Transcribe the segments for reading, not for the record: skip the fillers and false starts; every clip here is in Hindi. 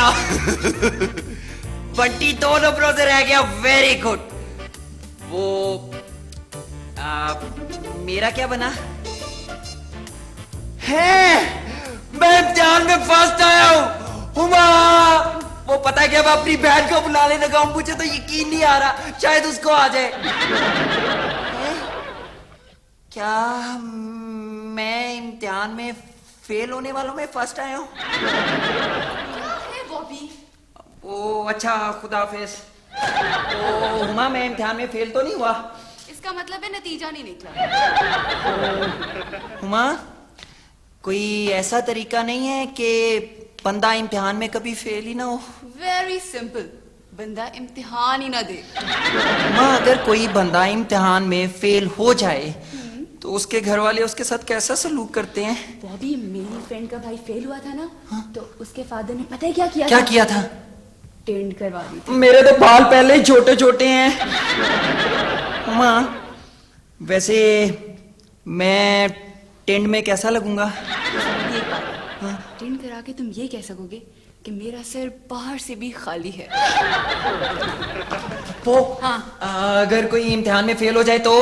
गया। बंटी 2 नंबरों से रह गया। Very good. वो मेरा क्या बना है? मैं इम्तिहान में फर्स्ट आया हूँ। हुमा, वो पता है कि अब अपनी बहन को बुलाने लगा हूं। मुझे तो यकीन नहीं आ रहा, शायद उसको आ जाए। क्या मैं इम्तिहान में फेल होने वालों में फर्स्ट आया हूँ? बॉबी, ओ अच्छा, खुदा हाफिज। ओ हुमा, मैं इम्तिहान में फेल तो नहीं हुआ? इसका मतलब है नतीजा नहीं निकला। हुमा, कोई ऐसा तरीका नहीं है कि बंदा इम्तिहान में कभी फेल ही ना हो? वेरी सिंपल, बंदा इम्तिहान ही ना दे। हुमा, अगर कोई बंदा इम्तिहान में फेल हो जाए तो उसके घर वाले उसके साथ कैसा सलूक करते हैं? बॉबी, मेरी फ्रेंड का भाई फेल हुआ था ना, तो उसके फादर ने पता है क्या किया? क्या किया था? टेंट करवा दी थी। मेरे तो बाल पहले ही छोटे छोटे हैं। हुमा, वैसे मैं टेंट में कैसा लगूंगा? टेंट करा के तुम ये कह सकोगे कि मेरा सिर बाहर से भी खाली है। वो हाँ, अगर कोई इम्तिहान में फेल हो जाए तो?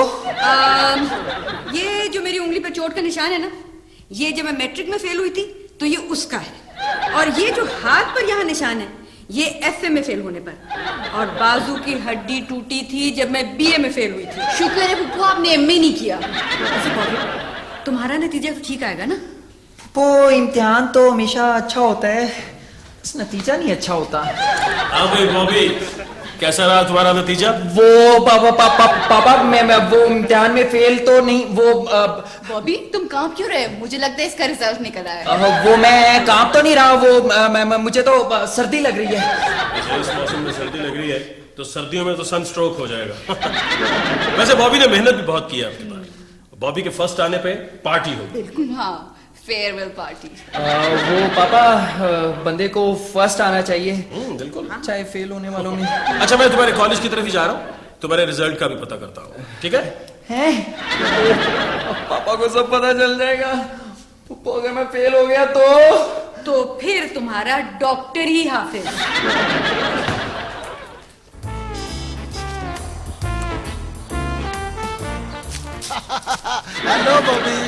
ये जो मेरी उंगली पर चोट का निशान है ना, ये जब मैं मैट्रिक में फेल हुई थी तो ये उसका है। और ये जो हाथ पर यहाँ निशान है, ये एफए में फेल होने पर। और बाजू की हड्डी टूटी थी जब मैं बीए में फेल हुई थी। शुक्र है पुप्पू आपने एमए नहीं किया। तुम्हारा नतीजा तो ठीक आएगा ना? वो इम्तिहान तो हमेशा अच्छा होता है, बस नतीजा नहीं अच्छा होता। भाई बॉबी, कैसा रहा तुम्हारा नतीजा? वो पापा मैं वो इम्तिहान में फेल तो नहीं। वो बॉबी, तुम कांप क्यों रहे हो? मुझे लगता है इसका रिजल्ट निकल आया। वो मैं कांप तो नहीं रहा। वो मुझे तो सर्दी लग रही है। इस मौसम में सर्दी लग रही है तो सर्दियों में तो सन स्ट्रोक हो जाएगा। वैसे बॉबी ने मेहनत भी बहुत की है आपके पास। बॉबी के फर्स्ट आने पे पार्टी होगी। बिल्कुल, हाँ, फेयरवेल पार्टी। वो पापा, बंदे को फर्स्ट आना चाहिए, बिल्कुल, चाहे फेल होने वालों में। अच्छा, मैं तुम्हारे कॉलेज की तरफ ही जा रहा हूँ, तुम्हारे रिजल्ट का भी पता करता हूँ, ठीक है? पापा को सब पता चल जाएगा। पप्पा, अगर मैं फेल हो गया तो फिर तुम्हारा डॉक्टर ही हाफिज। हेलो बॉबी।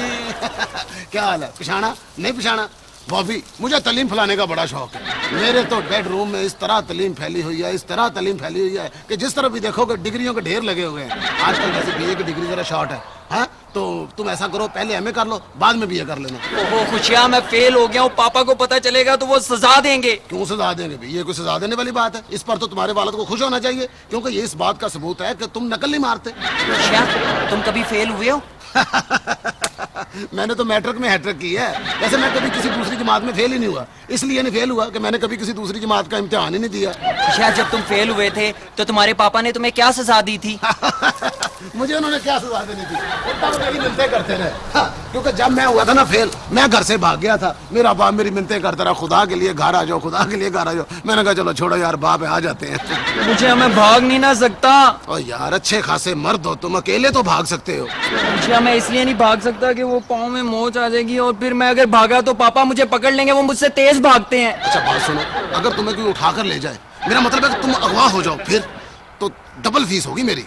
क्या हाल है? पिछाना नहीं पिछाना? बॉबी, मुझे तलीम फैलाने का बड़ा शौक है। मेरे तो बेडरूम में इस तरह तलीम फैली हुई है, इस तरह तलीम फैली हुई है कि जिस तरह भी देखोगे डिग्रियों के ढेर लगे हुए हैं। आजकल वैसे बीए की डिग्री जरा शॉर्ट है। हाँ, तो तुम ऐसा करो, पहले एमए कर लो, बाद में बीए कर लेना। वो खुशियाँ, मैं फेल हो गया हूँ, पापा को पता चलेगा तो वो सजा देंगे। क्यों सजा देंगे भाई? ये कोई सजा देने वाली बात है? इस पर तो तुम्हारे वालिद को खुश होना चाहिए, क्योंकि ये इस बात का सबूत है कि तुम नकल नहीं मारते। खुशियाँ, तुम कभी फेल हुए हो? मैंने तो मैट्रिक में हैट्रिक की है। वैसे मैं कभी किसी दूसरी जमात में फेल ही नहीं हुआ। इसलिए नहीं फेल हुआ कि मैंने कभी किसी दूसरी जमात का इम्तिहान ही नहीं दिया। शायद जब तुम फेल हुए थे तो तुम्हारे पापा ने तुम्हें क्या सजा दी थी? मुझे उन्होंने क्या सजा देनी थी? तब मेरी मिन्नतें करते रहे। हाँ, क्योंकि जब मैं हुआ था ना फेल, मैं घर से भाग गया था। मेरा बाप मेरी मिन्नतें करता रहा, खुदा के लिए घर आ जाओ, खुदा के लिए घर आ जाओ। मैंने कहा चलो छोड़ो यार, बाप है, आ जाते हैं। मुझे, मैं भाग नहीं ना सकता। और यार, अच्छे खासे मर्द हो तुम, अकेले तो भाग सकते हो। मुझे, मैं इसलिए नहीं भाग सकता कि वो पाँव में मोच आ जाएगी और फिर मैं अगर भागा तो पापा मुझे पकड़ लेंगे। वो मुझसे तेज भागते हैं। अच्छा बात सुनो, अगर तुम्हें कोई उठाकर ले जाए, मेरा मतलब है कि तुम अगवा हो जाओ, फिर तो डबल फीस होगी मेरी।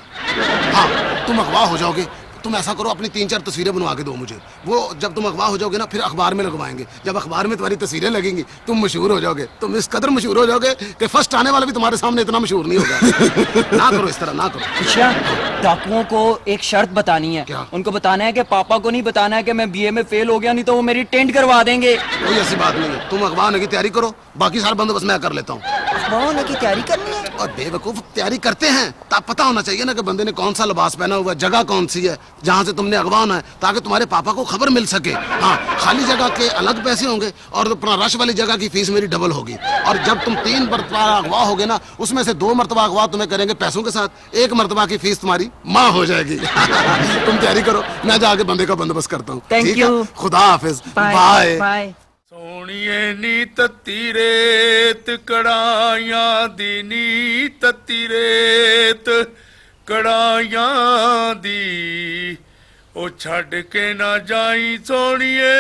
हाँ, तुम अगवा हो जाओगे, तुम ऐसा करो, अपनी 3-4 तस्वीरें बनवा के दो मुझे। वो जब तुम अगवा हो जाओगे ना, फिर अखबार में लगवाएंगे। जब अखबार में तुम्हारी तस्वीरें लगेंगी, तुम मशहूर हो जाओगे। तुम इस कदर मशहूर हो जाओगे कि फर्स्ट आने वाला भी तुम्हारे सामने इतना मशहूर नहीं होगा। ना करो इस तरह, ना करो। अच्छा, डाकुओं को एक शर्त बतानी है। क्या? उनको बताना है कि पापा को नहीं बताना है कि मैं बीए में फेल हो गया, नहीं तो वो मेरी टेंट करवा देंगे। कोई ऐसी बात नहीं है। तुम अगवा होने की तैयारी करो, बाकी सारा बंदोबस्त मैं कर लेता हूँ। अखबार होने की तैयारी करनी है? और बेवकूफ, तैयारी करते हैं तब पता होना चाहिए ना कि बंदे ने कौन सा लिबास पहना हुआ है, जगह कौन सी है जहाँ से तुमने अगवा होना है, ताकि तुम्हारे पापा को खबर मिल सके। हाँ, खाली जगह के अलग पैसे होंगे और अपना रश वाली जगह की फीस मेरी डबल होगी। और जब तुम 3 मरतबा अगवा होगे ना, उसमें से 2 मरतबा अगवा तुम्हें करेंगे पैसों के साथ, 1 मरतबा की फीस तुम्हारी माँ हो जाएगी। तुम तैयारी करो, मैं जाके बंदे का बंदोबस्त करता हूँ। Thank you. खुदा हाफिज, बाय। बाय। सोनिए नी तत्ती रेत कड़ाइयां दी, नी तत्ती रेत कड़ाइयां दी, ओ छड़ के ना जाई सोनिए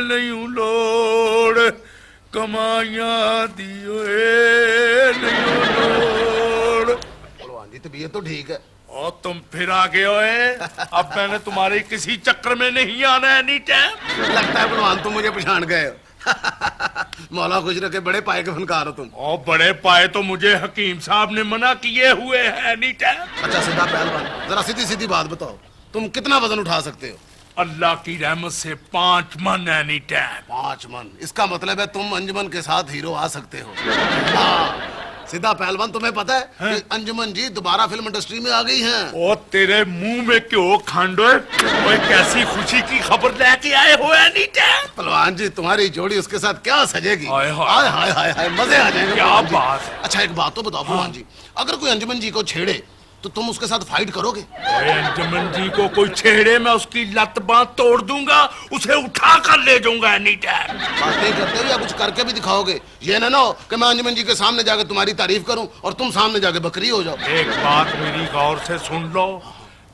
नहीं लोड़ कमाइयां दियो ए नहीं लोड़। पहलवान जी तबीयत तो ठीक है। और तुम फिर आ गए हो। अब मैंने तुम्हारे किसी चक्कर में नहीं आना है एनी टाइम। लगता है पहलवान तुम मुझे पहचान गए हो। मौला खुश रखे, बड़े पाए के फनकार हो तुम। और बड़े पाए तो मुझे हकीम साहब ने मना किए हुए हैं एनी टाइम। अच्छा सीधा पहलवान, जरा सीधी सीधी बात बताओ, तुम कितना वजन उठा सकते हो? अल्लाह की रहमत से 5 मन एनी टाइम। 5 मन? इसका मतलब है तुम अंजुमन के साथ हीरो आ सकते हो। हाँ सीधा पहलवान, तुम्हें पता है कि अंजुमन जी दोबारा फिल्म इंडस्ट्री में आ गई हैं। ओ तेरे मुंह में क्यों खंड है? ओए कैसी खुशी की खबर लेके आए हो एनी टाइम। पहलवान जी तुम्हारी जोड़ी उसके साथ क्या सजेगी? हाय हाय हाय हाय हाय, मजे आ जाएंगे। क्या बात है। अच्छा एक बात तो बताओ पहलवान जी, अगर कोई अंजुमन जी को छेड़े तो तुम उसके साथ फाइट करोगे? अंजुमन जी को कोई छेड़े मैं उसकी लत बांध तोड़ दूंगा, उसे उठा कर ले जाऊंगा एनी टाइम। बातें करते हो या कुछ करके भी दिखाओगे? ये ना हो कि मैं अंजुमन जी के सामने जाके तुम्हारी तारीफ करूं और तुम सामने जाके बकरी हो जाओ। एक बात मेरी गौर से सुन लो,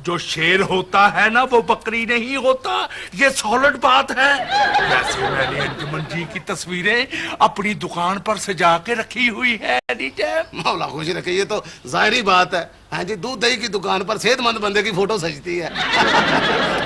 जो शेर होता है ना वो बकरी नहीं होता, ये सॉलिड बात है। वैसे मैंने अंजुमन जी की तस्वीरें अपनी दुकान पर सजा के रखी हुई है एनी टाइम। मौला खुश रखे, ये तो जाहिर बात है। हाँ जी, दूध दही की दुकान पर सेहतमंद बंदे की फोटो सजती है।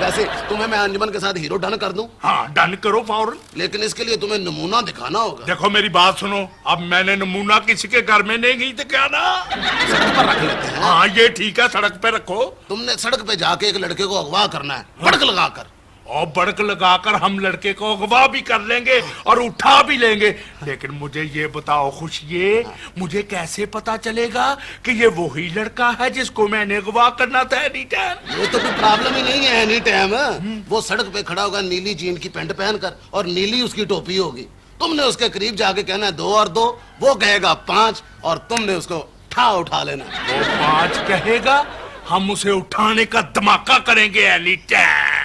वैसे तुम्हें मैं अंजुमन के साथ हीरो डन कर दूं? हाँ डन करो फौरन। लेकिन इसके लिए तुम्हें नमूना दिखाना होगा। देखो मेरी बात सुनो, अब मैंने नमूना किसी के घर में नहीं दिखाना। सड़क पर रख लेते हैं। हाँ ये ठीक है, सड़क पे रखो। तुमने सड़क पे जाके एक लड़के को अगवा करना है, भड़क लगाकर। और बड़क लगाकर हम लड़के को अगवा भी कर लेंगे और उठा भी लेंगे। लेकिन मुझे ये बताओ खुशिये, मुझे कैसे पता चलेगा कि ये वही लड़का है जिसको मैंने अगवा करना था एनी टाइम? ये तो कोई प्रॉब्लम ही नहीं है एनी टाइम। वो सड़क पे खड़ा होगा नीली जीन की पैंट पहनकर और नीली उसकी टोपी होगी। तुमने उसके करीब जाके कहना है 2 और 2, वो कहेगा 5 और तुमने उसको उठा लेना। वो 5 कहेगा, हम उसे उठाने का धमाका करेंगे एनी टाइम।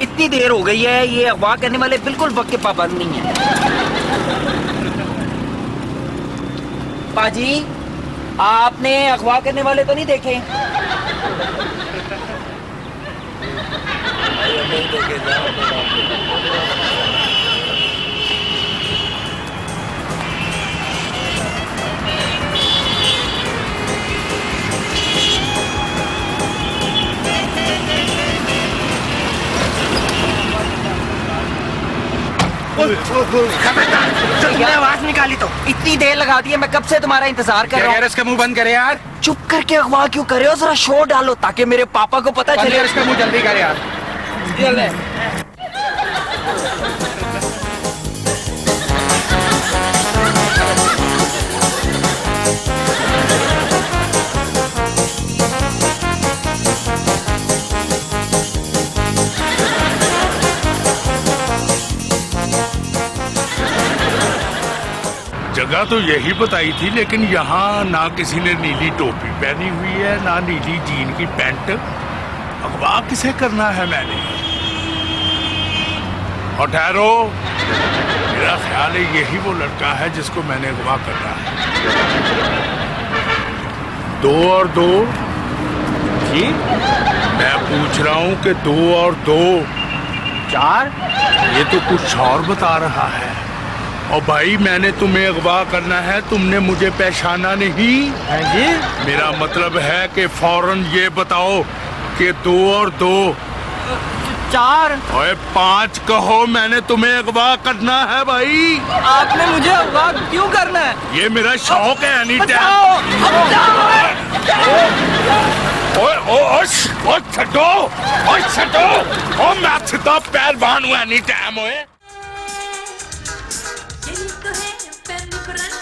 इतनी देर हो गई है, ये अगवा करने वाले बिल्कुल वक्त के पाबंद नहीं है। पाजी, आपने अगवा करने वाले तो नहीं देखे? तुमने आवाज निकाली तो इतनी देर लगा दी है, मैं कब से तुम्हारा इंतजार कर रहा हूँ। इसका मुंह बंद करे यार। चुप करके अगवा क्यों कर रहे हो? जरा शोर डालो ताकि मेरे पापा को पता चले। इसका मुंह जल्दी कर यार। जगह तो यही बताई थी, लेकिन यहाँ ना किसी ने नीली टोपी पहनी हुई है ना नीली जीन की पैंट। अगवा किसे करना है मैंने? और ठहरो, मेरा ख्याल है यही वो लड़का है जिसको मैंने अगवा करना है। 2 और 2 जी, मैं पूछ रहा हूँ कि 2 और 2 4? ये तो कुछ और बता रहा है। और भाई मैंने तुम्हें अगवा करना है, तुमने मुझे पहचाना नहीं है जी? मेरा मतलब है कि फौरन ये बताओ कि 2 और 2 4 और 5 कहो, मैंने तुम्हें अगवा करना है भाई। आपने मुझे अगवा क्यों करना है? ये मेरा शौक है एनी टाइम। मैं सीधा पहलवान हूँ एनी टाइम। यही तो है पहलू करंट,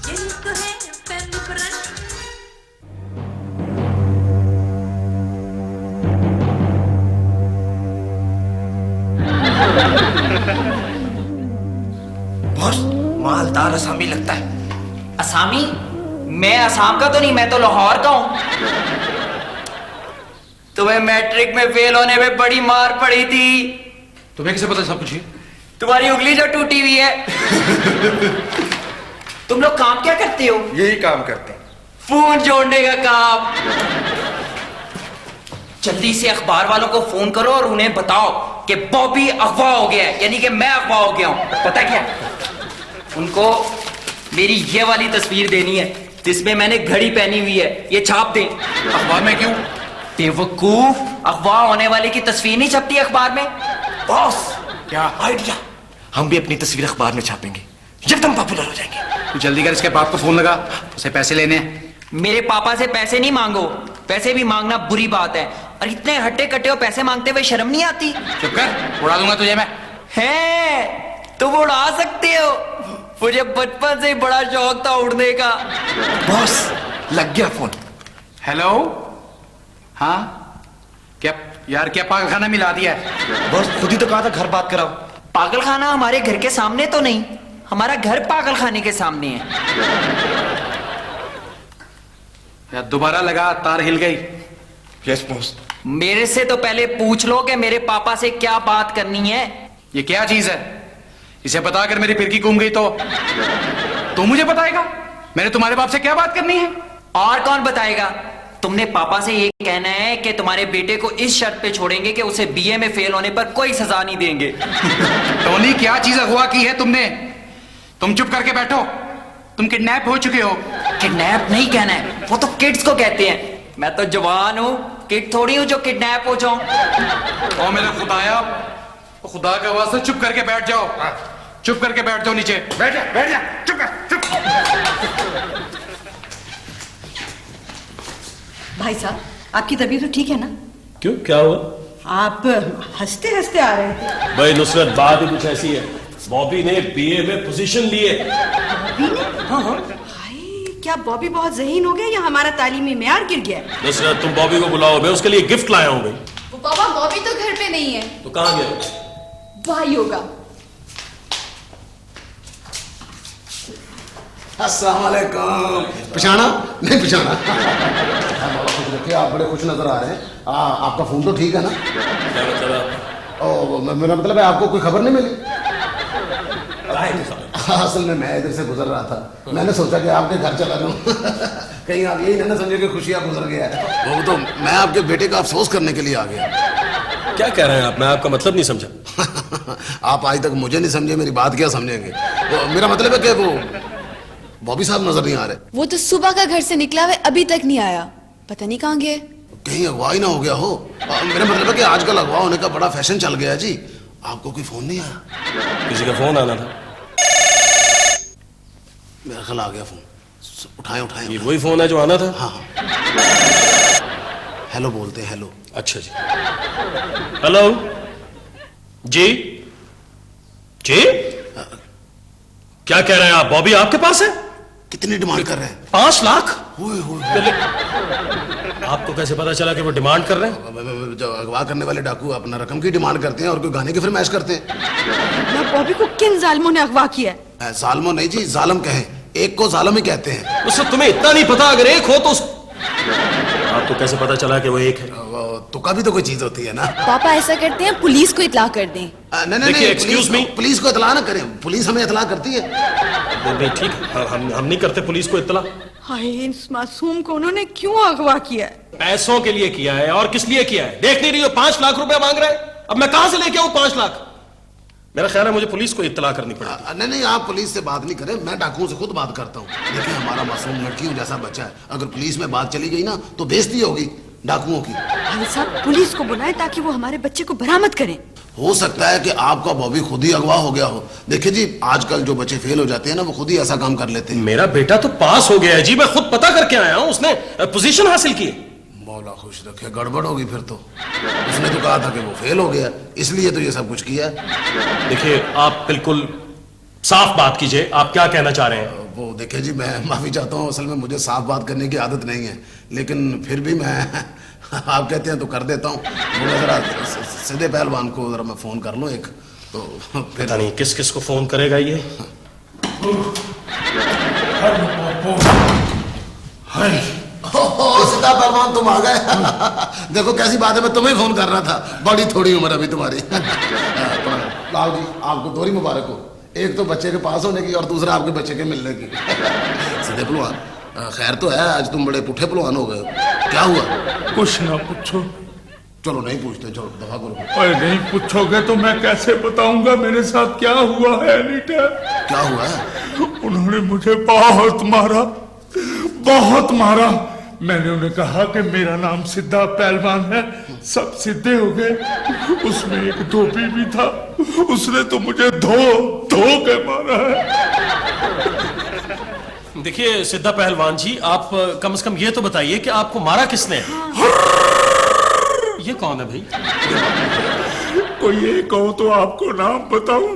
यही तो है पहलू करंट। बॉस, मालदार असामी लगता है। असामी? मैं असम का तो नहीं, मैं तो लाहौर का हूँ। तुम्हें मैट्रिक में फेल होने में बड़ी मार पड़ी थी। तुम्हें कैसे पता सब कुछ? तुम्हारी उंगली जो टूटी हुई है। तुम लोग काम क्या करते हो? यही काम करते हैं। फोन जोड़ने का काम। जल्दी से अखबार वालों को फोन करो और उन्हें बताओ कि बॉबी अगवा हो गया है, यानी कि मैं अगवा हो गया हूं। पता क्या, उनको मेरी ये वाली तस्वीर देनी है जिसमें मैंने घड़ी पहनी हुई है, ये छाप दें। अखबार में क्यों? बेवकूफ, अगवा होने वाले की तस्वीर नहीं छपती अखबार में। बॉस, क्या आइडिया, हम भी अपनी तस्वीर अखबार में छापेंगे, एकदम पॉपुलर हो जाएंगे। तू जल्दी कर, इसके बाप को फोन लगा, उसे पैसे लेने हैं। मेरे पापा से पैसे नहीं मांगो, पैसे भी मांगना बुरी बात है, और इतने हट्टे कट्टे हो पैसे मांगते हुए शर्म नहीं आती? चुप कर, उड़ा दूंगा तुझे मैं। है तुम उड़ा सकते हो, मुझे बचपन से ही बड़ा शौक था उड़ने का। बॉस, लग गया फोन। हेलो, हाँ क्या यार, क्या पागलखाना मिला दिया है? बॉस खुद ही तो कहा था घर बात कराओ। पागलखाना हमारे घर के सामने तो नहीं, हमारा घर पागलखाने के सामने है। यार दोबारा लगा, तार हिल गई। Yes boss. मेरे से तो पहले पूछ लो कि मेरे पापा से क्या बात करनी है। ये क्या चीज है? इसे बताकर मेरी फिरकी घूम गई तो मुझे बताएगा मैंने तुम्हारे बाप से क्या बात करनी है? और कौन बताएगा? तुमने पापा से ये कहना है कि तुम्हारे बेटे को इस शर्त पे छोड़ेंगे कि उसे बीए में फेल होने पर कोई सजा नहीं देंगे। टोनी, क्या चीज अगवा की है तुमने? तुम चुप करके बैठो, तुम किडनैप हो चुके हो। किडनैप नहीं कहना है, वो तो किड्स को कहते हैं। मैं तो जवान हूँ, किड थोड़ी हूँ जो किडनैप हो जाऊं। ओ मेरा खुदाया, खुदा का वास्ते चुप करके बैठ जाओ, चुप करके बैठ जाओ नीचे। बैठ जा, चुप कर, चुप। भाई साहब, आपकी तबीयत तो ठीक है ना? क्यों, क्या हुआ? आप हंसते हंसते आ रहे थे। भाई नुसरत, बात ही कुछ ऐसी है, बॉबी ने बीए में पोजीशन ली है। हाय, क्या बॉबी बहुत ज़हीन हो गया या हमारा तालीमी मेयार गिर गया है? नुसरत, तुम बॉबी को बुलाओ, मैं उसके लिए गिफ्ट लाया हूँ भाई। वो पापा, बॉबी तो घर पे नहीं है। तो कहाँ गया? भाई होगा। अस्सलाम वालेकुम। पहचाना? नहीं पहचाना। खुश रखिए, आप बड़े खुश नजर आ रहे हैं। आपका फोन तो ठीक है ना? क्या मतलब है? ओ, मेरा मतलब है आपको कोई खबर नहीं मिली? असल में मैं इधर से गुजर रहा था, मैंने सोचा कि आपके घर चला जाऊं। कहीं आप यही ना समझे कि खुशियां गुजर गया है। वो तो मैं आपके बेटे का अफसोस करने के लिए आ गया। क्या कह रहे हैं आप? मैं आपका मतलब नहीं समझा। आप आज तक मुझे नहीं समझे, मेरी बात क्या समझेंगे? तो मेरा मतलब है कि वो बॉबी साहब नजर नहीं आ रहे। वो तो सुबह का घर से निकला हुआ, अभी तक नहीं आया, पता नहीं कहाँ गए। कहीं अगवा ही ना हो गया हो। मेरा मतलब है कि आजकल अगवा होने का बड़ा फैशन चल गया जी। आपको कोई फोन नहीं आया? किसी का फोन आना था। मेरा ख्याल आ गया फोन। उठाएं उठाएं। ये वही फोन है जो आना था? हाँ। हेलो बोलते हैं, हेलो। अच्छा जी। हेलो जी। जी क्या कह रहे हैं आप? बॉबी आपके पास है? कितनी डिमांड कर रहे हैं? 5 लाख? हुए आपको कैसे पता चला कि वो डिमांड कर रहे हैं? जो अगवा करने वाले डाकू अपना रकम की डिमांड करते हैं और कोई गाने की फरमाइश करते हैं। ना बॉबी को किन जालिमों ने अगवा किया है? जालमो नहीं जी, जालम कहें, एक को जालम ही कहते हैं। उससे तुम्हें इतना नहीं पता, अगर एक हो तो आपको कैसे पता चला कि वो एक है? तुका भी तो कोई चीज होती है ना। पापा ऐसा करते हैं, पुलिस को इतला कर दें। नहीं देखिए, excuse me। पुलिस को इतला ना करें, पुलिस हमें इतला करती है। नहीं ठीक, हम नहीं करते पुलिस को इत्तला। हाय, इस मासूम को उन्होंने क्यों अगवा किया है? पैसों के लिए किया है, और किस लिए किया है? देख नहीं रही हो 5 लाख रुपया मांग रहे हैं? अब मैं कहां से लेके आऊं 5 लाख? मेरा ख्याल है मुझे पुलिस को इत्तला करनी पड़ेगी। नहीं, आप पुलिस से बात नहीं करें, मैं डाकुओं से खुद बात करता हूँ। देखिए, हमारा मासूम लड़कियों जैसा बच्चा है, अगर पुलिस में बात चली गई ना तो बेइज्जती होगी डाकुओं की। भाई साहब, पुलिस को बुलाएं ताकि वो हमारे बच्चे को बरामद करें। हो सकता है कि आपका बॉबी खुद ही अगवा हो गया हो। देखिए जी, आजकल जो बच्चे फेल हो जाते हैं ना, वो खुद ही ऐसा काम कर लेते हैं। मेरा बेटा तो पास हो गया है जी, मैं खुद पता करके आया हूं, उसने पोजीशन हासिल की है। मौला खुश रखे, गड़बड़ होगी फिर तो। उसने तो कहा था कि वो फेल हो गया, इसलिए तो ये सब कुछ किया है। देखिए, आप बिल्कुल साफ बात कीजिए, आप क्या कहना चाह रहे हैं? वो देखिए जी, मैं माफी चाहता हूँ, असल में मुझे साफ बात करने की आदत नहीं है, लेकिन फिर भी मैं आप कहते हैं तो कर देता हूँ। वो जरा सीधे पहलवान को जरा मैं फोन कर लूँ एक, तो फिर पता नहीं किस किस को फोन करेगा ये। हाय सीधा पहलवान तुम आ गए। देखो कैसी बात है, मैं तुम्हें फोन कर रहा था, बड़ी थोड़ी उम्र अभी तुम्हारी। लाओ जी, आपको दोहरी मुबारक हो, एक तो बच्चे के पास होने की और दूसरा आपके बच्चे के मिलने की। सीधे पहलवान, खैर तो है, आज तुम बड़े पुठे पहलवान हो गए, क्या हुआ? कुछ ना पूछो। चलो नहीं पूछते, चलो दफा करो। और नहीं पूछोगे तो मैं कैसे बताऊंगा मेरे साथ क्या हुआ है एनीटा? क्या हुआ है? उन्होंने मुझे बहुत मारा, बहुत मारा। मैंने उन्हें कहा कि मेरा नाम सिद्धा पहलवान है, सब सीधे हो गए। उसमें एक धोबी भी था, उसने तो मुझे धो के मारा है। देखिए सिद्धा पहलवान जी, आप कम से कम ये तो बताइए कि आपको मारा किसने? ये कौन है भाई? कोई एक हो तो आपको नाम बताऊं?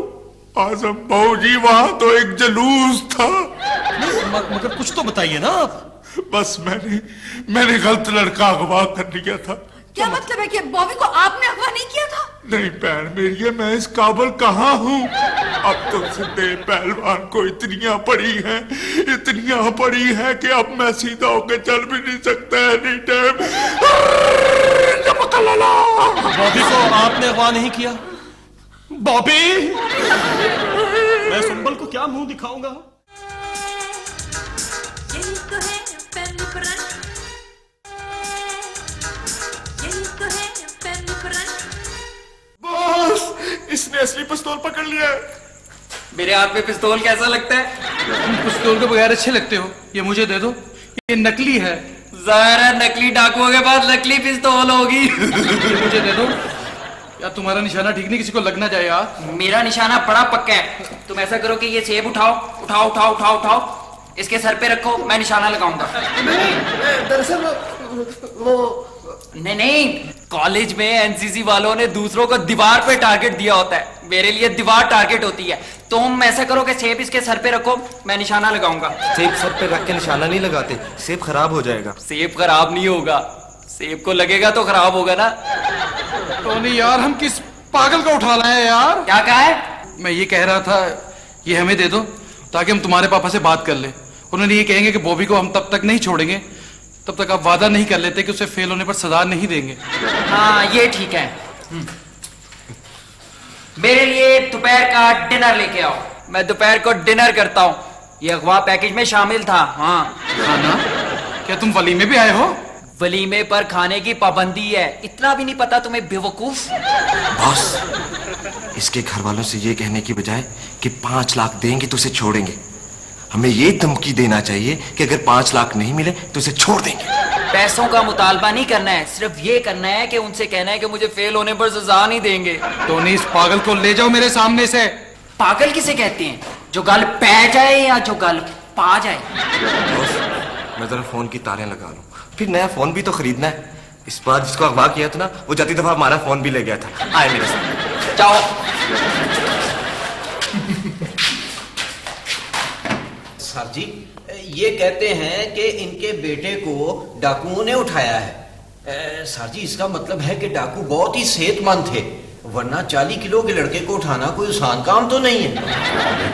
आजम बाबू जी, वहां तो एक जुलूस था। मगर कुछ तो बताइए ना आप। बस मैंने गलत लड़का अगवा कर लिया था। क्या मतलब है कि बॉबी को आपने अगवा नहीं किया था? नहीं बहन मेरी, मैं इस काबिल कहाँ हूँ। अब तो सीधे पहलवान को इतनियां पड़ी है कि अब मैं सीधा होके चल भी नहीं सकता एनी टाइम। बॉबी को आपने अगवा नहीं किया? बॉबी, मैं सुंबल को क्या मुंह दिखाऊंगा? यही तो है पहलू करंट, यही तो है पहलू करंट। बॉस, इसने असली पिस्तौल पकड़ लिया है। मेरे हाथ में पिस्तौल कैसा लगता है? तुम पिस्तौल के बगैर अच्छे लगते हो, ये मुझे दे दो, ये नकली है। जाहिर है नकली डाकुओं के पास नकली पिस्तौल होगी। ये मुझे दे दो यार, तुम्हारा निशाना ठीक नहीं, किसी को लग ना जाए यार। मेरा निशाना बड़ा पक्का है। तुम ऐसा करो कि ये सेब उठाओ, इसके सर पे रखो, मैं निशाना लगाऊंगा। दरअसल वो नहीं, कॉलेज में एनसीसी वालों ने दूसरों को दीवार पे टारगेट दिया होता है, मेरे लिए दीवार टारगेट होती है। तुम ऐसा करो कि सेब इसके सर पे रखो, मैं निशाना लगाऊंगा। सेब सर पे रख के निशाना नहीं लगाते, सेब खराब हो जाएगा। सेब खराब नहीं होगा, सेब को लगेगा तो खराब होगा ना। टोनी यार, हम किस पागल को उठा लाए यार? क्या कहा है? मैं ये कह रहा था, ये हमें दे दो ताकि हम तुम्हारे पापा से बात कर ले। उन्होंने ये कहेंगे कि बॉबी को हम तब तक नहीं छोड़ेंगे तब तक आप वादा नहीं कर लेते कि उसे फेल होने पर सजा नहीं देंगे। हाँ ये ठीक है। मेरे लिए दोपहर का डिनर लेके आओ, मैं दोपहर को डिनर करता हूँ। ये अगवा पैकेज में शामिल था। हाँ। खाना? क्या तुम वलीमे भी आए हो? वलीमे पर खाने की पाबंदी है, इतना भी नहीं पता तुम्हें बेवकूफ? बॉस, इसके घर वालों से ये कहने की बजाय कि 5 लाख देंगे तो उसे छोड़ेंगे, हमें ये धमकी देना चाहिए कि अगर 5 लाख नहीं मिले तो उसे छोड़ देंगे। पैसों का मुतालबा नहीं करना है, सिर्फ ये करना है कि उनसे कहना है कि मुझे फेल होने पर सजा नहीं देंगे। टोनी, इस पागल को ले जाओ मेरे सामने से। पागल किसे कहते हैं? जो गल पै जाए या जो गल पा जाए? बॉस, मैं जरा फोन की तारें लगा लूं, फिर नया फोन भी तो खरीदना है। इस बार जिसको अगवा किया था ना, वो जाती दफा हमारा फोन भी ले गया था। आए मेरे साथ। जाओ। सर जी, ये कहते हैं कि इनके बेटे को डाकुओं ने उठाया है। सर जी, इसका मतलब है कि डाकू बहुत ही सेहतमंद थे, वरना 40 किलो के लड़के को उठाना कोई आसान काम तो नहीं है।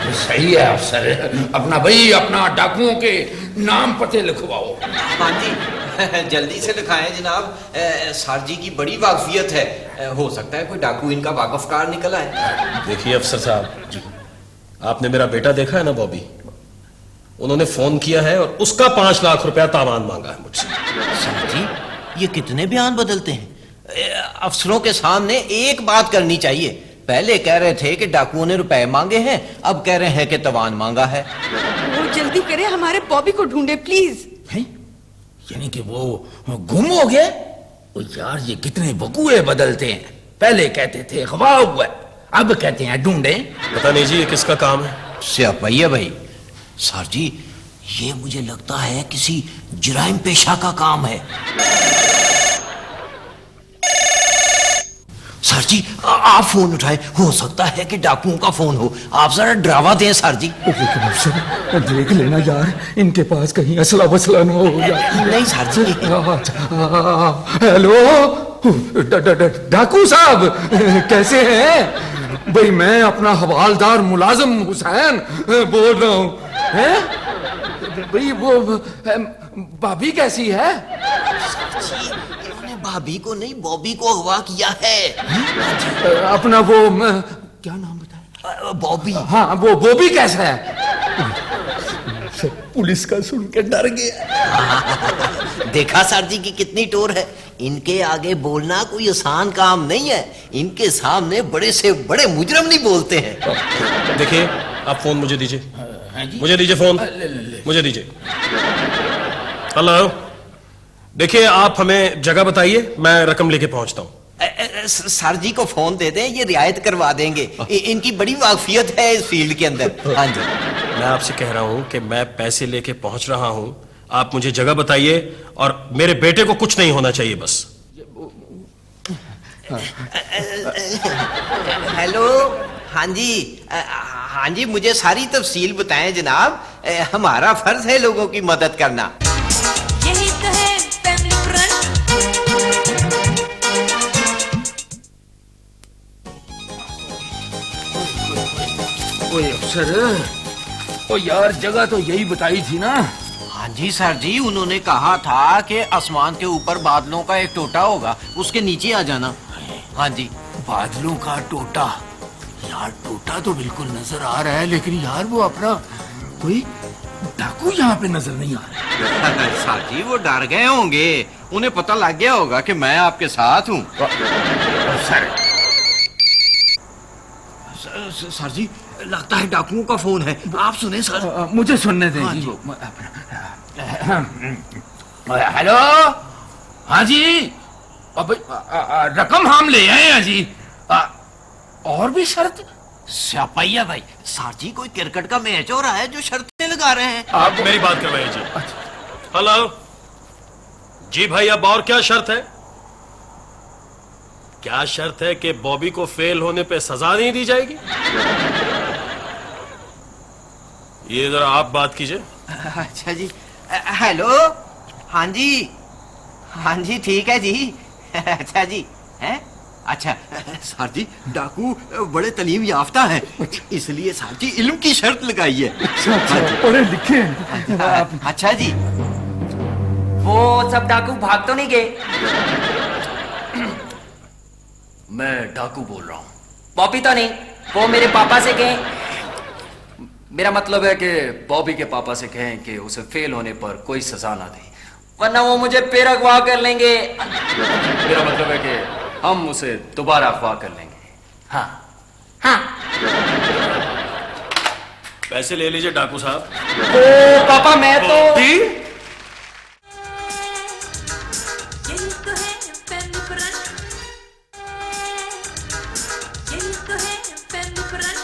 तो सही है अफसर, अपना भाई अपना डाकुओं के नाम पते लिखवाओ। हाँ जी, जल्दी से लिखाएं जनाब। सर जी की बड़ी वाकफियत है, हो सकता है कोई डाकू इनका वाकफकार निकल आए। देखिए अफसर साहब जी, आपने मेरा बेटा देखा है ना बॉबी, उन्होंने फोन किया है और उसका 5 लाख रुपया तावान मांगा है मुझसे। सर जी, ये कितने बयान बदलते हैं? अफसरों के सामने एक बात करनी चाहिए। पहले कह रहे थे कि डाकुओं ने रुपए मांगे हैं, अब कह रहे हैं कि तवान मांगा है। वो जल्दी करे, हमारे बॉबी को ढूंढे प्लीज। यानी कि वो गुम हो गए? ओ यार, ये कितने वकूए बदलते हैं। पहले कहते थे अगवा हुआ, अब कहते हैं ढूंढे। पता नहीं जी ये किसका काम है। स्यापाई है भाई। सर जी, ये मुझे लगता है किसी जुराइम पेशा का काम है। सर जी, आप फोन उठाए, हो सकता है कि डाकुओं का फोन हो। आप जरा डरावा दें सर जी। देख लेना यार, इनके पास कहीं असला वसला ना हो यार। नहीं सर जी। हेलो डाकू साहब, कैसे हैं? भाई मैं अपना हवालदार मुलाजिम हुसैन बोल रहा हूँ। भाई वो भाभी कैसी है? इन्होंने भाभी को नहीं बॉबी को अगवा किया है। अपना वो क्या नाम बताया? बॉबी। हाँ वो भी कैसा है? पुलिस का सुन के डर गया। देखा सर जी की कितनी टोर है। इनके आगे बोलना कोई आसान काम नहीं है। इनके सामने बड़े से बड़े मुजरम नहीं बोलते हैं। देखिए, आप फोन मुझे दीजिए। मुझे दीजिए फोन, मुझे दीजिए। हेलो, देखिए आप हमें जगह बताइए, मैं रकम लेके पहुंचता हूँ। सर जी को फोन दे दें, ये रियायत करवा देंगे। इनकी बड़ी वाकफियत है इस फील्ड के अंदर। हाँ जी, मैं आपसे कह रहा हूँ कि मैं पैसे लेके पहुंच रहा हूँ, आप मुझे जगह बताइए और मेरे बेटे को कुछ नहीं होना चाहिए बस। हेलो, हाँ जी मुझे सारी तफसील बताएं जनाब। हमारा फर्ज है लोगों की मदद करना। यही तो है फैमिली फ्रंट। ओए अफसर, ओ यार जगह तो यही बताई थी ना? हाँ जी सर जी, उन्होंने कहा था कि आसमान के ऊपर बादलों का एक टोटा होगा, उसके नीचे आ जाना। हाँ जी। बादलों का टोटा? यार टोटा तो बिल्कुल नजर आ रहा है, लेकिन यार वो अपना कोई डाकू यहाँ पे नजर नहीं आ रहा। सर जी वो डर गए होंगे, उन्हें पता लग गया होगा कि मैं आपके साथ हूँ। सर जी लगता है डाकुओं का फोन है, आप सुने सर। मुझे सुनने दें। हाँ जी। हेलो, हाँ जी, अब रकम हम ले आए हैं जी। और भी शर्त? स्यापैया भाई, सर जी कोई क्रिकेट का मैच हो रहा है जो शर्तें लगा रहे हैं। आप मेरी बात करवाइए जी। हेलो जी भाई, अब और क्या शर्त है? क्या शर्त है कि बॉबी को फेल होने पे सजा नहीं दी जाएगी? ये जरा आप बात कीजिए। अच्छा जी, हेलो, हाँ जी ठीक है जी। अच्छा जी, हैं? अच्छा सर जी, डाकू बड़े तालीम याफ्ता है, इसलिए सर जी इल्म की शर्त लगाई है। पढ़े लिखे। अच्छा जी। वो सब डाकू भाग तो नहीं गए? मैं डाकू बोल रहा हूँ। बॉबी तो नहीं, वो मेरे पापा से गए। मेरा मतलब है कि बॉबी के पापा से कहें कि उसे फेल होने पर कोई सजा ना दे, वरना वो मुझे फिर अगवा कर लेंगे। मेरा मतलब है कि हम उसे दोबारा अगवा कर लेंगे। हाँ हाँ। पैसे ले लीजिए डाकू साहब। ओ पापा, मैं तो यही तो है फैमिली फ्रंट। यही तो है फैमिली फ्रंट।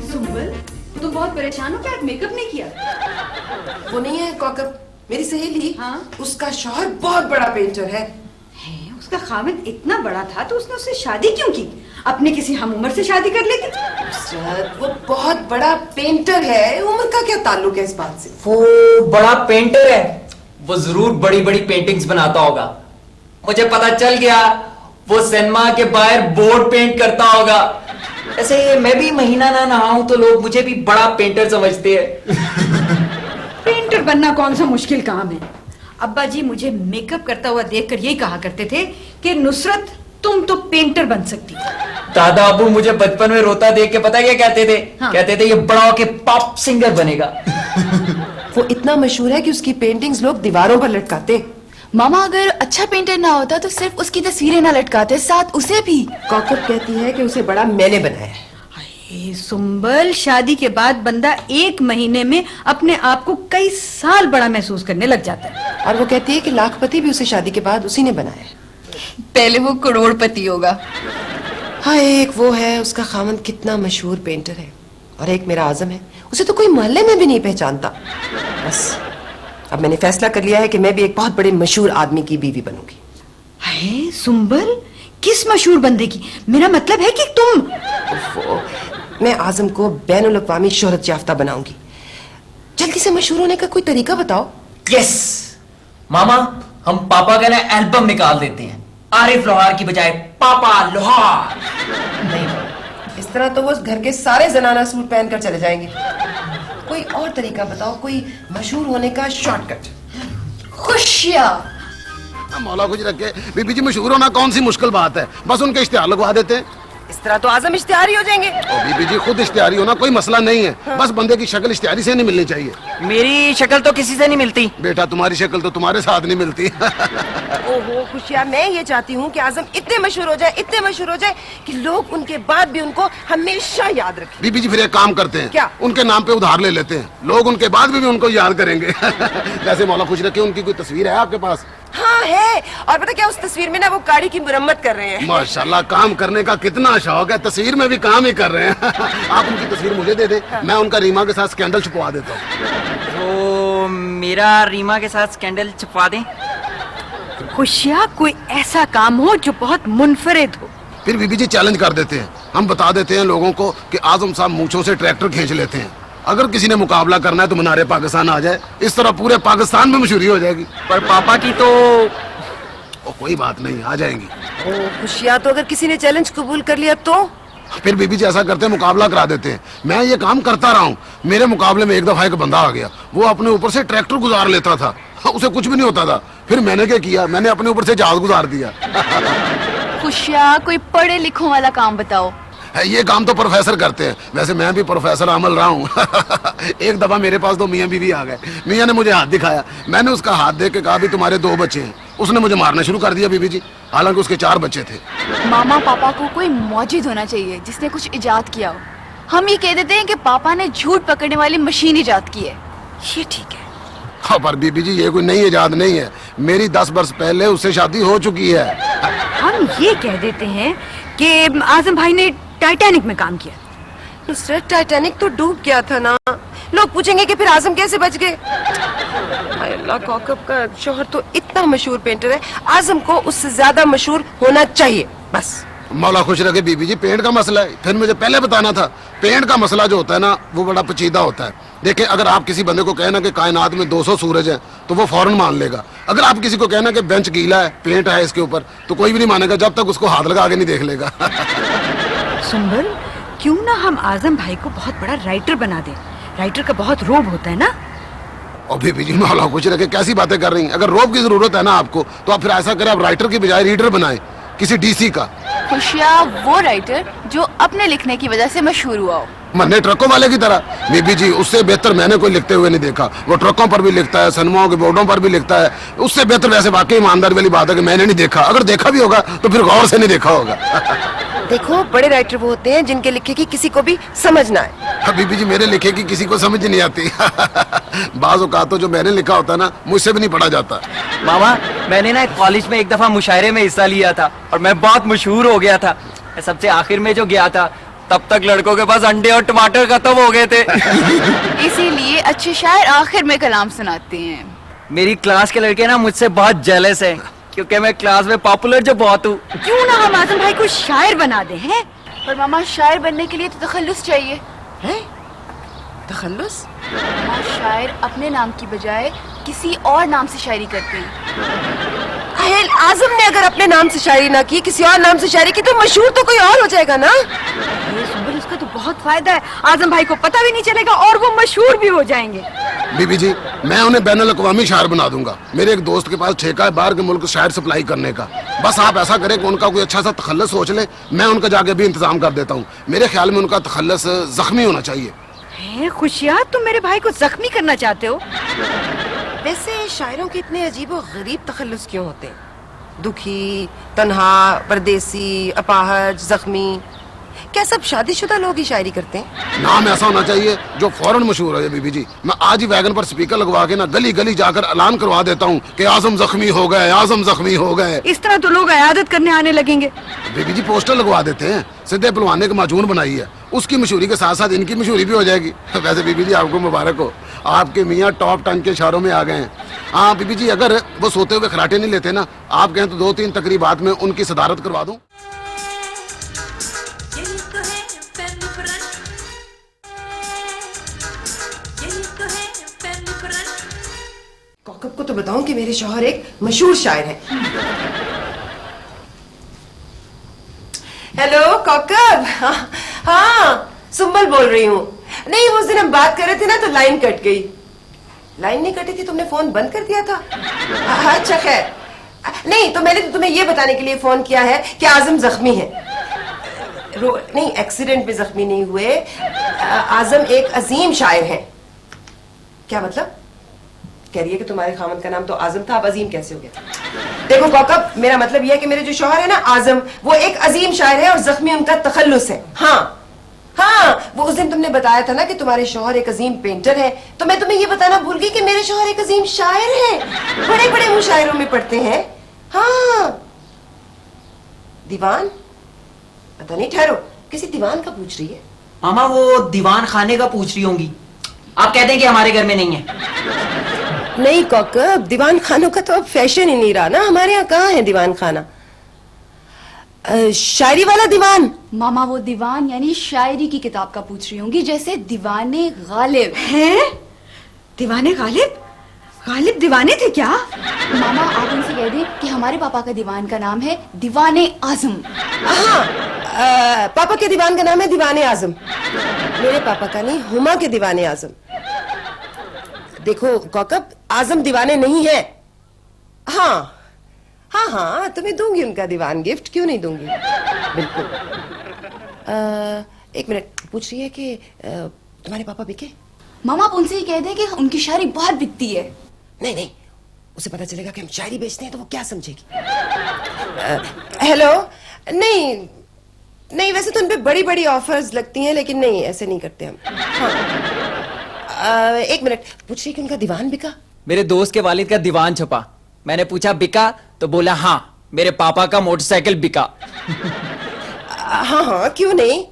सुंबल, तुम बहुत परेशान हो क्या? आज मेकअप नहीं किया? वो नहीं है कौकब, मेरी सहेली। हाँ? उसका शौहर बहुत बड़ा पेंटर है। उसका खामिद इतना बड़ा था तो उसने उससे शादी क्यों की? अपने किसी हम उम्र से शादी कर लेती। सर, वो बहुत बड़ा पेंटर है, उम्र का क्या ताल्लुक है इस बात से? वो बड़ा पेंटर है, वो जरूर बड़ी बड़ी पेंटिंग्स बनाता होगा। मुझे पता चल गया, वो सिनेमा के बाहर बोर्ड पेंट करता होगा। ऐसे मैं भी महीना ना नहाऊं तो लोग मुझे भी बड़ा पेंटर समझते हैं। पेंटर बनना कौन सा मुश्किल काम है? अब्बा जी मुझे मेकअप करता हुआ देखकर यही कहा करते थे कि नुसरत तुम तो पेंटर बन सकती हो। दादा अबू मुझे बचपन में रोता देख के पता क्या कहते थे? हाँ। कहते थे ये बड़ा होके पॉप सिंगर बनेगा। वो इतना मशहूर है कि उसकी पेंटिंग्स लोग दीवारों पर लटकाते। मामा अगर अच्छा पेंटर ना होता तो सिर्फ उसकी तस्वीरें ना लटकाते, साथ उसे भी। कौकब कहती है कि उसे बड़ा मैंने बनाया है। अरे सुंबल, शादी के बाद बंदा 1 महीने में अपने आप को कई साल बड़ा महसूस करने लग जाता है। और वो कहती है कि लाखपति भी उसे शादी के बाद उसी ने बनाया है। पहले वो करोड़पति होगा। हाँ, एक वो है, उसका खामन कितना मशहूर पेंटर है, और एक मेरा आजम है, उसे तो कोई मोहल्ले में भी नहीं पहचानता। बस अब मैंने फैसला कर लिया है कि मैं भी एक बहुत बड़े मशहूर आदमी की बीवी बनूंगी। है सुंबल, किस मशहूर बंदे की? मेरा मतलब है कि तुम। मैं आजम को बैनुल अक़वामी शोहरत याफ्ता बनाऊंगी। जल्दी से मशहूर होने का कोई तरीका बताओ। यस, मामा हम पापा का ना एल्बम निकाल देते हैं, आरिफ लोहार की बजाय पापा लोहार। नहीं, इस तरह तो वो उस घर के सारे जनाना सूट पहनकर चले जाएंगे। कोई और तरीका बताओ, कोई मशहूर होने का शॉर्टकट। खुशियाँ। मौला कुछ रखे, बीबी जी मशहूर होना कौन सी मुश्किल बात है, बस उनके इश्तिहार लगवा देते हैं। इस तरह तो आजम इश्तिहारी हो जाएंगे। और बीबी जी खुद इश्तिहारी होना कोई मसला नहीं है, बस बंदे की शक्ल इश्तिहारी से नहीं मिलनी चाहिए। मेरी शक्ल तो किसी से नहीं मिलती। बेटा तुम्हारी शक्ल तो तुम्हारे साथ नहीं मिलती। ओहो खुशिया, मैं ये चाहती हूँ कि आजम इतने मशहूर हो जाए, इतने मशहूर हो जाए कि लोग उनके बाद भी उनको हमेशा याद रखें। बीबी जी फिर एक काम करते हैं, क्या? उनके नाम पे उधार ले लेते हैं, लोग उनके बाद भी उनको याद करेंगे। वैसे मौला खुश रखे, उनकी कोई तस्वीर है आपके पास? हाँ है, और पता क्या, उस तस्वीर में ना वो गाड़ी की मुरम्मत कर रहे हैं। माशाल्लाह, काम करने का कितना शौक है, तस्वीर में भी काम ही कर रहे हैं। आप उनकी तस्वीर मुझे दे दें, मैं उनका रीमा के साथ स्कैंडल छुपवा देता हूँ। तो मेरा रीमा के साथ स्कैंडल छुपवा दें। खुशिया, कोई ऐसा काम हो जो बहुत मुनफरिद हो। फिर बीबी जी चैलेंज कर देते हैं, हम बता देते हैं लोगों को कि आजम साहब मूंछों से ट्रैक्टर खींच लेते हैं, अगर किसी ने मुकाबला करना है तो मनारे पाकिस्तान आ जाए, इस तरह पूरे पाकिस्तान में मशहूरी हो जाएगी। पर पापा की तो कोई बात नहीं, आ जाएंगी। खुशिया, तो अगर किसी ने चैलेंज कबूल कर लिया तो? फिर बीबी जी ऐसा करते हैं, मुकाबला करा देते हैं। मैं ये काम करता रहा हूँ, मेरे मुकाबले में एक दफा एक बंदा आ गया, वो अपने ऊपर से ट्रैक्टर गुजार लेता था, उसे कुछ भी नहीं होता था। फिर मैंने क्या किया, मैंने अपने ऊपर से जहाज गुजार दिया। खुशियाँ, कोई पढ़े लिखों वाला काम बताओ। ये काम तो प्रोफेसर करते हैं, वैसे मैं भी प्रोफेसर अमल रहा हूँ। एक दफा मेरे पास दो मियाँ बीवी आ गए, मियाँ ने मुझे हाथ दिखाया, मैंने उसका हाथ देख के कहा भी तुम्हारे 2 बच्चे हैं, उसने मुझे मारना शुरू कर दिया बीबी जी, हालांकि उसके 4 बच्चे थे। मामा पापा को कोई मौजूद होना चाहिए जिसने कुछ इजाद किया हो। हम ये कह देते हैं कि पापा ने झूठ पकड़ने वाली मशीन इजाद की है। ये ठीक है। हाँ, पर बीबी जी ये कोई नई इजाद नहीं है, मेरी 10 वर्ष पहले उससे शादी हो चुकी है। हम ये कह देते हैं कि आजम भाई ने टाइटैनिक में काम किया। नुसरत, टाइटैनिक तो डूब गया था ना, लोग पूछेंगे कि फिर आजम कैसे बच गए। हाय अल्लाह, कौकब का शोहर तो इतना मशहूर पेंटर है, आजम को उससे ज्यादा मशहूर होना चाहिए बस। मौला खुश रखे बीबी जी, पेंट का मसला है, फिर मुझे पहले बताना था। पेंट का मसला जो होता है ना, वो बड़ा पेचीदा होता है। देखिए, अगर आप किसी बंदे को कहना कि कायनात में 200 सूरज हैं, तो वो फौरन मान लेगा। अगर आप किसी को कहना कि बेंच गीला है, पेंट है इसके ऊपर, तो कोई भी नहीं मानेगा जब तक उसको हाथ लगा आगे नहीं देख लेगा। सुंबल, क्यों ना हम आजम भाई को बहुत बड़ा राइटर बना दें? राइटर का बहुत रोब होता है ना। और बीबी जी मौला खुश रखे, कैसी बातें कर रही हैं? अगर रोब की जरूरत है ना आपको, तो आप फिर ऐसा करें, आप राइटर की बजाय रीडर बनाएं, किसी डीसी का। खुशियाँ, वो राइटर जो अपने लिखने की वजह से मशहूर हुआ हो। मन्ने ट्रकों वाले की तरह। बीबी जी, उससे बेहतर मैंने कोई लिखते हुए नहीं देखा। वो ट्रकों पर भी लिखता है, सिनेमाओं के बोर्डों पर भी लिखता है, उससे बेहतर वैसे वाकई ईमानदारी वाली बात है कि मैंने नहीं देखा। अगर देखा भी होगा तो फिर गौर से नहीं देखा होगा। देखो, बड़े राइटर वो होते हैं जिनके लिखे की किसी को भी समझ ना आए। बीबी जी, मेरे लिखे की किसी को समझ नहीं आती। बाज़ औक़ात तो जो मैंने लिखा होता है ना, मुझसे भी नहीं पढ़ा जाता। मामा, मैंने ना कॉलेज में एक दफा मुशायरे में हिस्सा लिया था और मैं बहुत मशहूर हो गया था। सबसे आखिर में जो गया था, तब तक लड़कों के पास अंडे और टमाटर खत्म हो गए थे। इसीलिए अच्छे शायर आखिर में कलाम सुनाते हैं। मेरी क्लास के लड़के ना मुझसे बहुत जेलस हैं, क्योंकि मैं क्लास में पॉपुलर जो बहुत हूँ। क्यों ना हम आजम भाई को शायर बना दें, हैं? पर मामा, शायर बनने के लिए तो तखल्लुस चाहिए। हैं? तखल्लुस? मामा, शायर अपने नाम की बजाय किसी और नाम से शायरी करते हैं। हाय, आजम ने अगर अपने नाम से शायरी ना की, किसी और नाम से शायरी की, तो मशहूर तो कोई और हो जाएगा ना। सुंबल, उसका तो बहुत फायदा है, आजम भाई को पता भी नहीं चलेगा और वो मशहूर भी हो जाएंगे। बीबी जी, मैं उन्हें बैनुल अक़वामी शायर बना दूंगा। मेरे एक दोस्त के पास ठेका है बाहर के मुल्क शायर सप्लाई करने का। बस आप ऐसा करें कि उनका कोई अच्छा सा तखल्लुस सोच ले, मैं उनका जाके भी इंतजाम कर देता हूँ। मेरे ख्याल में उनका तखल्लुस जख्मी होना चाहिए। खुशियाँ, तुम मेरे भाई को जख्मी करना चाहते हो? वैसे शायरों के इतने अजीब और गरीब तखल्लुस क्यों होते हैं? दुखी, तन्हा, परदेसी, अपाहज, जख्मी, क्या सब शादीशुदा लोग ही शायरी करते हैं? नाम ऐसा होना चाहिए जो फौरन मशहूर हो जाए। बीबी जी, मैं आज ही वैगन पर स्पीकर लगवा के ना गली गली जाकर ऐलान करवा देता हूँ कि आजम जख्मी हो गए, आजम जख्मी हो गए। इस तरह तो लोग इयादत करने आने लगेंगे। बीबी जी, पोस्टर लगवा देते हैं, सीधे पहलवान के माजून बनाई है, उसकी मशहूरी के साथ साथ इनकी मशहूरी भी हो जाएगी। वैसे बीबी जी, आपको मुबारक हो, आपके मियाँ टॉप 10 के इशारों में आ गए हैं। हाँ बीबी जी, अगर वो सोते हुए खराटे नहीं लेते ना, आप कहें तो 2-3 तकरीबात में उनकी सदारत करवा दूं। यही तो है पहली फ्रेंड, यही तो है पहली फ्रेंड। कौकब को तो बताऊं कि मेरे शौहर एक मशहूर शायर हैं। हेलो कौकब। हाँ सुम्बल बोल रही हूँ। नहीं उस दिन हम बात कर रहे थे ना तो लाइन कट गई। लाइन नहीं कटी थी, तुमने फोन बंद कर दिया था। अच्छा खैर, नहीं तो मैंने तो तुम्हें ये बताने के लिए फोन किया है कि आजम जख्मी है। नहीं एक्सीडेंट में जख्मी नहीं हुए। आजम एक अजीम शायर है। क्या मतलब? कह रही है कि तुम्हारे खामन का नाम तो आजम था, अब अजीम कैसे हो गया? देखो कौकब, मेरा मतलब यह है कि मेरे जो शौहर है ना आजम, वो एक अजीम शायर है और जख्मी उनका तखल्लुस है। हाँ हाँ, वो उस दिन तुमने बताया था ना कि तुम्हारे शौहर एक अजीम पेंटर है, तो मैं तुम्हें ये बताना भूल गई कि मेरे शौहर एक अजीम शायर है। बड़े बड़े मुशायरों में पढ़ते हैं। हाँ दीवान? पता नहीं, ठहरो, किसी दीवान का पूछ रही है? मामा वो दीवान खाने का पूछ रही होंगी। आप कहते हैं कि हमारे घर में नहीं है। नहीं कौकब, दीवान खानों का तो अब फैशन ही नहीं रहा ना, हमारे यहाँ कहाँ है दीवान खाना? शायरी वाला दीवान? मामा वो दीवान यानी शायरी की किताब का पूछ रही होंगी, जैसे दीवाने गालिब। हैं? दीवाने गालिब? गालिब दीवाने थे क्या? मामा आप उनसे कह दें कि हमारे पापा का दीवान का नाम है दीवाने आजम। हाँ, पापा के दीवान का नाम है दीवाने आजम। मेरे पापा का नहीं, हुमा के दीवाने आजम। देखो कौकब, आजम दीवाने नहीं है। हाँ हाँ हाँ, तुम्हें दूंगी उनका दीवान गिफ्ट, क्यों नहीं दूंगी, बिल्कुल। एक मिनट, पूछ रही है कि तुम्हारे पापा बिके? मामा आप उनसे ही कह दें कि उनकी शायरी बहुत बिकती है। नहीं नहीं, उसे पता चलेगा कि हम शायरी बेचते हैं तो वो क्या समझेगी। हेलो, नहीं नहीं, वैसे तो उन पे बड़ी बड़ी ऑफर्स लगती हैं, लेकिन नहीं ऐसे नहीं करते हम। हाँ। एक मिनट, पूछ रही कि उनका दीवान बिका? मेरे दोस्त के वालिद का दीवान छपा। मैंने पूछा बिका, तो बोला हाँ मेरे पापा का मोटरसाइकिल बिका। हाँ हाँ, क्यों नहीं।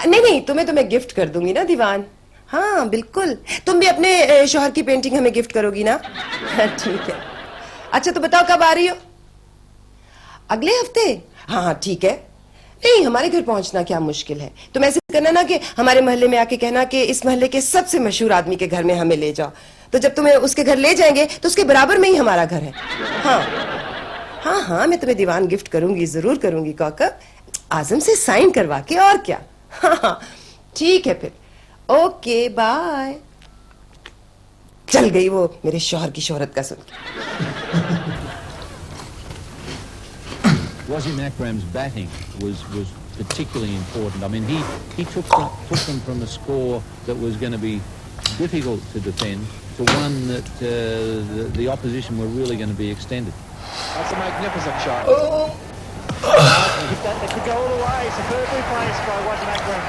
नहीं नहीं, तुम्हें गिफ्ट कर दूंगी ना दीवान। हाँ बिल्कुल, तुम भी अपने शौहर की पेंटिंग हमें गिफ्ट करोगी ना? ठीक है। अच्छा तो बताओ कब आ रही हो? अगले हफ्ते? हाँ हाँ ठीक है। नहीं, हमारे घर पहुंचना क्या मुश्किल है। तुम ऐसे करना ना कि हमारे मोहल्ले में आके कहना कि इस मोहल्ले के सबसे मशहूर आदमी के घर में हमें ले जाओ, तो जब तुम्हें उसके घर ले जाएंगे तो उसके बराबर में ही हमारा घर है। हाँ हाँ हाँ, मैं तुम्हें दीवान गिफ्ट करूंगी, जरूर करूंगी कौकब, आजम से साइन करवा के, और क्या। हाँ हाँ ठीक है फिर, ओके बाय। चल गई वो मेरे शौहर की शोहरत का सुन के। Wasim Akram's batting was particularly important. I mean, he took them from a score that was going to be difficult to defend to one that the opposition were really going to be extended. That's a magnificent shot. Oh. That could go all the way. Superbly placed by Wasim Akram.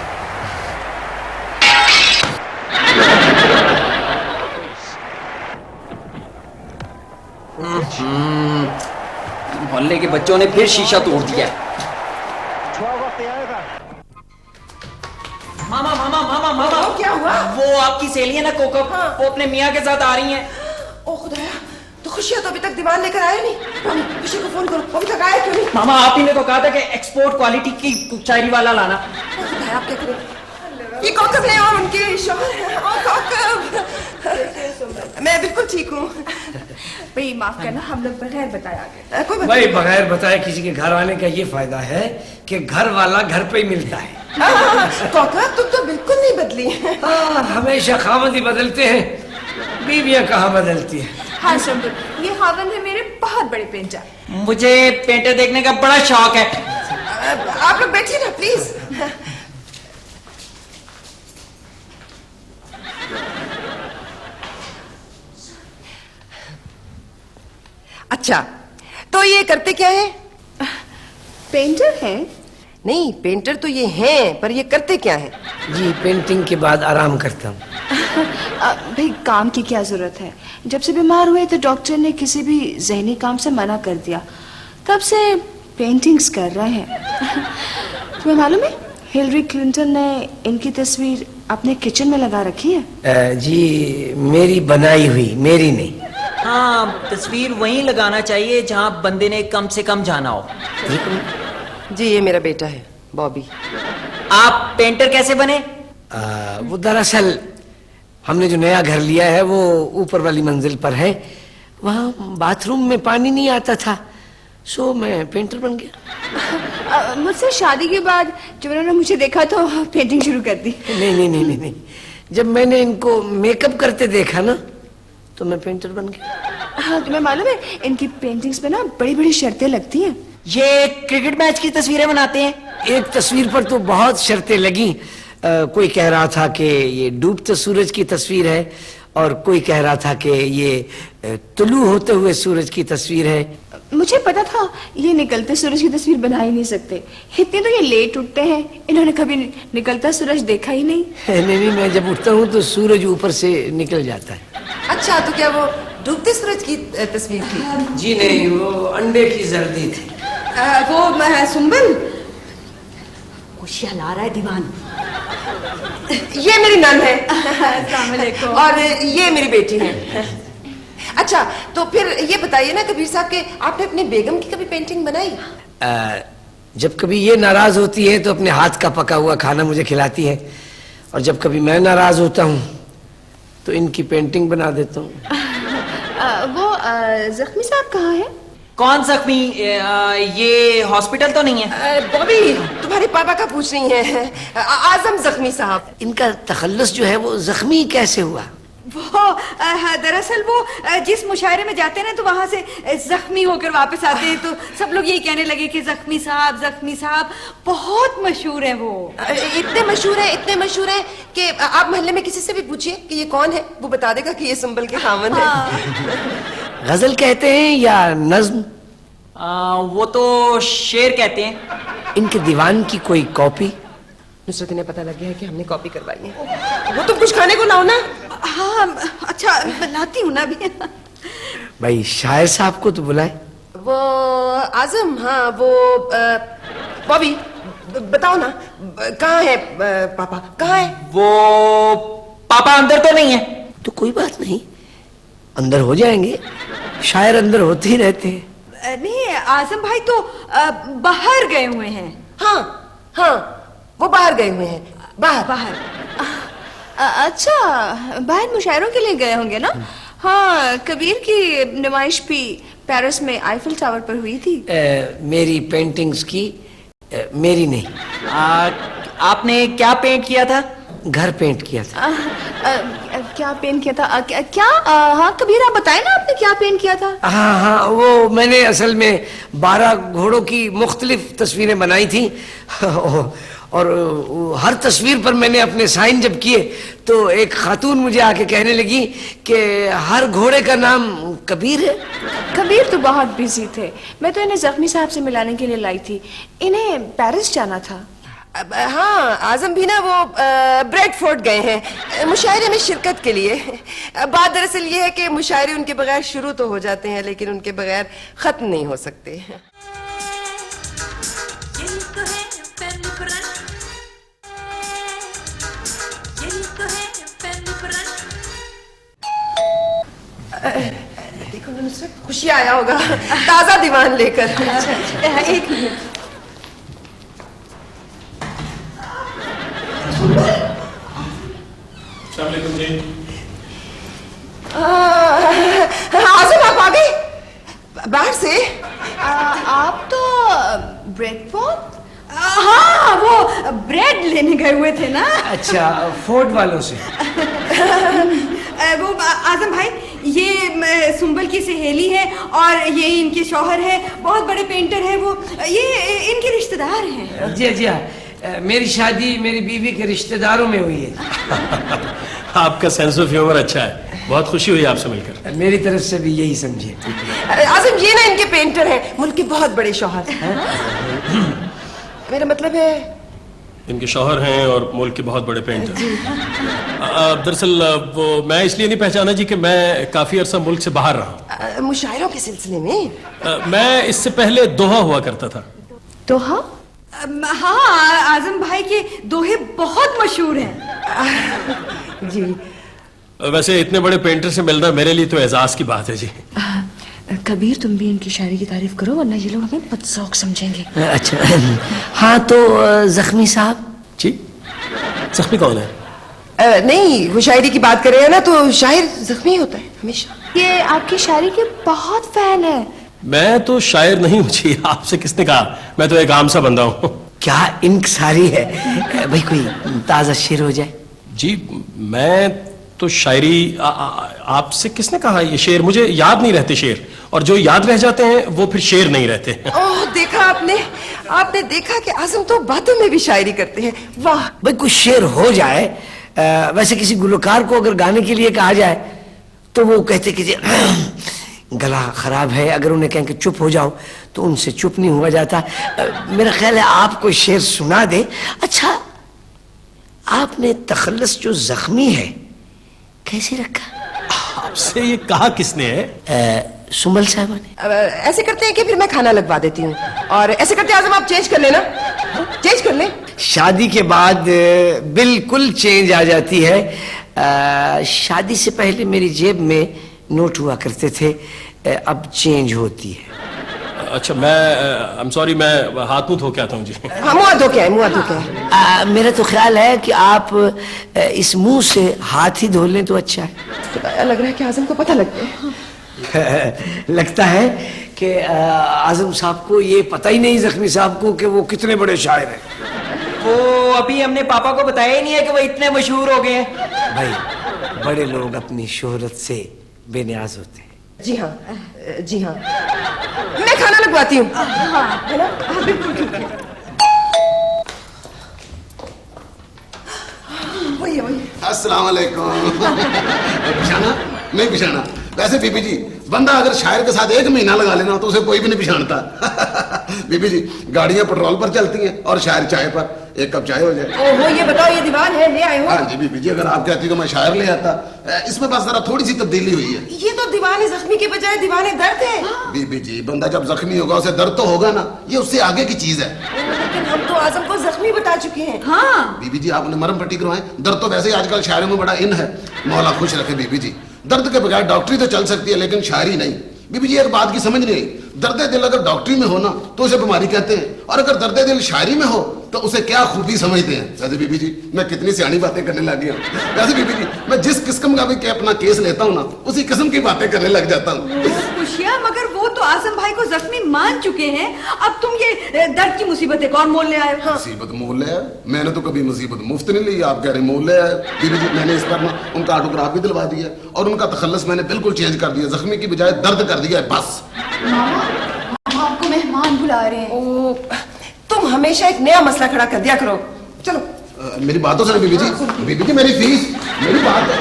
मोहल्ले के बच्चों ने फिर शीशा तोड़ दिया। 12 off the over. मामा मामा मामा मामा, क्या हुआ? वो आपकी सहेली है ना कोकब, वो अपने मियाँ के साथ आ रही हैं। ओ खुदाया, तो खुशियाँ तो अभी तक दीवान लेकर आया नहीं। खुशी को फोन करो, अभी तक आया क्यों नहीं? मामा आप ही ने तो कहा था कि एक्सपोर्ट क्वालिटी की शायरी वाला लाना। खुदाया, आप क्या करें? ये कौकब है और उनके शौहर हैं। और कौकब, मैं बिल्कुल ठीक हूँ। भाई माफ करना, हम लोग बगैर बताए आ गए। भाई बगैर बताए किसी के घर आने का ये फायदा है कि घर वाला घर पे ही मिलता है। कौकब तुम तो बिल्कुल नहीं बदली। हमेशा खामद ही बदलते हैं, बीवियां कहाँ बदलती है। हाँ शंभू, ये खावंद है मेरे बहुत बड़े पेंटर। मुझे पेंटर देखने का बड़ा शौक है। आप लोग बैठिए ना प्लीज। अच्छा, तो ये करते क्या है? पेंटर है? नहीं, पेंटर तो ये हैं, पर ये करते क्या है? जी पेंटिंग के बाद आराम करता हूँ। भाई काम की क्या जरूरत है, जब से बीमार हुए तो डॉक्टर ने किसी भी जहनी काम से मना कर दिया, तब से पेंटिंग्स कर रहे हैं। तुम्हें मालूम है हिलरी क्लिंटन ने इनकी तस्वीर अपने किचन में लगा रखी है। जी मेरी बनाई हुई, मेरी नहीं। हाँ, तस्वीर वहीं लगाना चाहिए जहाँ बंदे ने कम से कम जाना हो। जी ये मेरा बेटा है बॉबी। आप पेंटर कैसे बने? वो दरअसल हमने जो नया घर लिया है वो ऊपर वाली मंजिल पर है, वहाँ बाथरूम में पानी नहीं आता था, सो मैं पेंटर बन गया। मुझसे शादी के बाद जब उन्होंने मुझे देखा तो पेंटिंग शुरू कर दी। नहीं, जब मैंने इनको मेकअप करते देखा ना तो मैं पेंटर बन गया। हाँ, तुम्हें मालूम है इनकी पेंटिंग्स में ना बड़ी बड़ी शर्तें लगती हैं। ये क्रिकेट मैच की तस्वीरें बनाते हैं। एक तस्वीर पर तो बहुत शर्तें लगी। कोई कह रहा था कि ये डूबते सूरज की तस्वीर है और कोई कह रहा था कि ये तुलू होते हुए सूरज की तस्वीर है। मुझे पता था ये निकलते सूरज की तस्वीर बना ही नहीं सकते, इतने तो ये लेट उठते हैं, इन्होंने कभी निकलता सूरज देखा ही नहीं। नहीं, मैं जब उठता हूँ तो सूरज ऊपर से निकल जाता है। अच्छा, तो क्या वो डूबते सूरज की तस्वीर थी? जी नहीं, वो अंडे की जर्दी थी। वो सुंबल खुशियाँ ला रहा है दीवान। ये मेरी नन है। अस्सलाम वालेकुम। और ये मेरी बेटी है। अच्छा, तो फिर ये बताइए ना कबीर साहब के आपने अपने बेगम की कभी पेंटिंग बनाई? जब कभी ये नाराज होती है तो अपने हाथ का पका हुआ खाना मुझे खिलाती है, और जब कभी मैं नाराज होता हूँ तो इनकी पेंटिंग बना देता हूँ। वो जख्मी साहब कहाँ है? कौन जख्मी? ये हॉस्पिटल तो नहीं है। बॉबी, तुम्हारे पापा का पूछ रही है। आजम जख्मी साहब। इनका तखल्लुस जो है वो जख्मी कैसे हुआ? वो दरअसल वो जिस मुशायरे में जाते हैं ना तो वहां से जख्मी होकर वापस आते हैं, तो सब लोग यही कहने लगे कि जख्मी साहब बहुत मशहूर है। वो इतने मशहूर है कि आप मोहल्ले में किसी से भी पूछिए कि ये कौन है, वो बता देगा कि ये सुंबल के खामन है। गजल कहते हैं या नज्म? वो तो शेर कहते हैं। इनके दीवान की कोई कॉपी? नुसरत ने पता लग गया है कि हमने कॉपी करवाई है। वो तुम कुछ खाने को लाओ ना। हाँ, अच्छा लाती हूँ ना अभी। भाई शायर साहब को तो बुलाए। वो आजम, हाँ वो बॉबी बताओ ना, कहाँ है पापा, कहाँ है? वो पापा अंदर तो नहीं है। तो कोई बात नहीं, अंदर हो जाएंगे, शायर अंदर होते ही रहते हैं। नहीं, आजम भाई तो बाहर गए हुए हैं। हाँ, वो बाहर गए हुए हैं। बाहर। अच्छा, बाहर मुशायरों के लिए गए होंगे ना? हाँ, कबीर की नुमाइश भी पेरिस में आईफिल टावर पर हुई थी। मेरी पेंटिंग्स की? मेरी नहीं। आपने क्या पेंट किया था? घर पेंट किया था। क्या पेंट किया था? क्या? हाँ कबीर, आप बताए ना आपने क्या पेंट किया था? हाँ, वो मैंने असल में 12 घोड़ों की मुख्तलिफ तस्वीरें बनाई थी, और हर तस्वीर पर मैंने अपने साइन जब किए तो एक खातून मुझे आके कहने लगी कि हर घोड़े का नाम कबीर है। कबीर तो बहुत बिजी थे, मैं तो इन्हें जख्मी साहब से मिलाने के लिए लाई थी, इन्हें पेरिस जाना था। हाँ, आजम भी ना वो ब्रेडफोर्ड गए हैं मुशायरे में शिरकत के लिए। बात दरअसल ये है कि मुशायरे उनके बगैर शुरू तो हो जाते हैं लेकिन उनके बगैर खत्म नहीं हो सकते। देखो ना नुसरत, खुशी आया होगा ताजा दीवान लेकर। एक मिनट। जी। आजम, आप आ गए बाहर से? आप तो ब्रेडफोर्ड? हाँ, वो ब्रेड लेने गए हुए थे ना। अच्छा, फोर्ड वालों से। वो आजम भाई, ये सुंबल की सहेली है और ये इनके शौहर है, बहुत बड़े पेंटर है वो, ये इनके रिश्तेदार हैं। जी हाँ, मेरी शादी मेरी बीवी के रिश्तेदारों में हुई है। आपका सेंस ऑफ ह्यूमर अच्छा है, बहुत खुशी हुई आपसे मिलकर। मेरी तरफ से भी यही समझिए। आजम, ये ना इनके पेंटर हैं, मुल्क के बहुत बड़े शौहर। मेरा मतलब है इनके शौहर हैं और मुल्क के बहुत बड़े पेंटर। दरअसल वो मैं इसलिए नहीं पहचाना जी कि मैं काफी अरसा मुल्क से बाहर रहा। मुशायरों के सिलसिले में? मैं इससे पहले दोहा हुआ करता था। दोहा? हाँ, आजम भाई के दोहे बहुत मशहूर हैं। जी। वैसे इतने बड़े पेंटर से मिलना मेरे लिए तो एजाज की बात है जी। कबीर, तुम भी इनकी शायरी की तारीफ करो वरना ये लोग हमें बदशौक समझेंगे। अच्छा, हाँ तो जख्मी साहब? जी, जख्मी कौन है? नहीं, वो शायरी की बात कर रहे हैं ना, तो शायर जख्मी होता है हमेशा। ये आपकी शायरी के बहुत फैन है। मैं तो शायर नहीं हूँ जी, आपसे किसने कहा? मैं तो एक आम सा बंदा हूँ। क्या इंक सारी है भाई, कोई ताजा शेर हो जाए। जी मैं तो शायरी आपसे किसने कहा? ये शेर मुझे याद नहीं रहते शेर, और जो याद रह जाते हैं वो फिर शेर नहीं रहते। ओह, देखा आपने देखा कि आजम तो बातों में भी शायरी करते हैं। वाह भाई कुछ शेर हो जाए। वैसे किसी गुलकार को अगर गाने के लिए कहा जाए तो वो कहते कि गला खराब है, अगर उन्हें कहें कि चुप हो जाओ तो उनसे चुप नहीं हुआ जाता। मेरा ख्याल है आप कोई शेर सुना दे। अच्छा, आपने तखल्लुस जो जख्मी है कैसे रखा? आपसे ये कहा किसने है? सुमल साहबा ने। ऐसे करते हैं कि फिर मैं खाना लगवा देती हूँ, और ऐसे करते हैं आजम आप चेंज कर लेना, चेंज कर ले। शादी के बाद बिल्कुल चेंज आ जाती है। शादी से पहले मेरी जेब में नोट हुआ करते थे, अब चेंज होती है। अच्छा, आई एम सॉरी, मैं हाथ मुंह धो के आता हूँ जी। हाँ, मुँह धो के आए। मेरा तो ख्याल है कि आप इस मुंह से हाथ ही धो लें तो अच्छा है। लग रहा है कि आजम को पता लग गया। लगता है कि आजम साहब को ये पता ही नहीं, जख्मी साहब को, कि वो कितने बड़े शायर हैं। वो अभी हमने पापा को बताया ही नहीं है कि वो इतने मशहूर हो गए हैं। भाई बड़े लोग अपनी शोहरत से बेनियाज होते हैं। जी हाँ, जी हाँ, मैं खाना लगवाती हूँ। है ना? बिल्कुल ठीक है। वही वही। अस्सलाम वालेकुम। पिछाना नहीं पिछाना। वैसे बीबी जी, बंदा अगर शायर के साथ 1 महीना लगा लेना तो उसे कोई भी नहीं पिछानता। बीबी जी, गाड़ियां पेट्रोल पर चलती हैं और शायर चाय पर। 1 कप चाय हो जाए। ओहो, ये बताओ, ये दीवान है, ले आए हो? हाँ जी बीबी जी, अगर आप कहती तो मैं शायर ले आता। इसमें बस जरा थोड़ी सी तब्दीली हुई है। ये तो दीवाने जख्मी के बजाय दीवाने दर्द है। बीबी जी, बंदा जब जख्मी होगा उसे दर्द तो होगा ना, ये उससे आगे की चीज है। लेकिन हम तो आजम को जख्मी बता चुके हैं। हाँ बीबी जी, आपने मरहम पट्टी करवाएं। दर्द तो वैसे ही आजकल शायरों में बड़ा इन है। मौला खुश रखे बीबी जी। दर्द के बगैर डॉक्टरी तो चल सकती है, लेकिन शायरी नहीं। बीबी जी, एक बात की समझ नहीं आई, दर्द दिल अगर डॉक्टरी में हो ना तो उसे बीमारी कहते हैं, और अगर दर्द दिल शायरी में हो तो उसे क्या खूबी समझते हैं। वैसे बीबी जी, मैं कितनी सियानी बातें करने लग गया हूँ। वैसे बीबी जी, मैं जिस किस्म का भी अपना केस लेता हूँ ना, उसी किस्म की बातें करने लग जाता हूँ। खुशियाँ, मगर वो तो आजम भाई को जख्मी मान चुके हैं, अब तुम ये दर्द की मुसीबत कौन मोल ले आए? मुसीबत मोल ले आए? मैंने तो कभी मुसीबत मुफ्त नहीं ली, आप कह रहे मोल ले आए। बीबी जी, मैंने इस पर ना उनका ऑटोग्राफ भी दिलवा दिया और उनका तखल्लुस मैंने बिल्कुल चेंज कर दिया, जख्मी की बजाय दर्द कर दिया है, बस। आपको मेहमान बुला रहे हैं। ओ, तुम हमेशा एक नया मसला खड़ा कर दिया करो। चलो। मेरी बात तो सुनो बीबी जी। बीबी जी, मेरी फीस, मेरी बात है।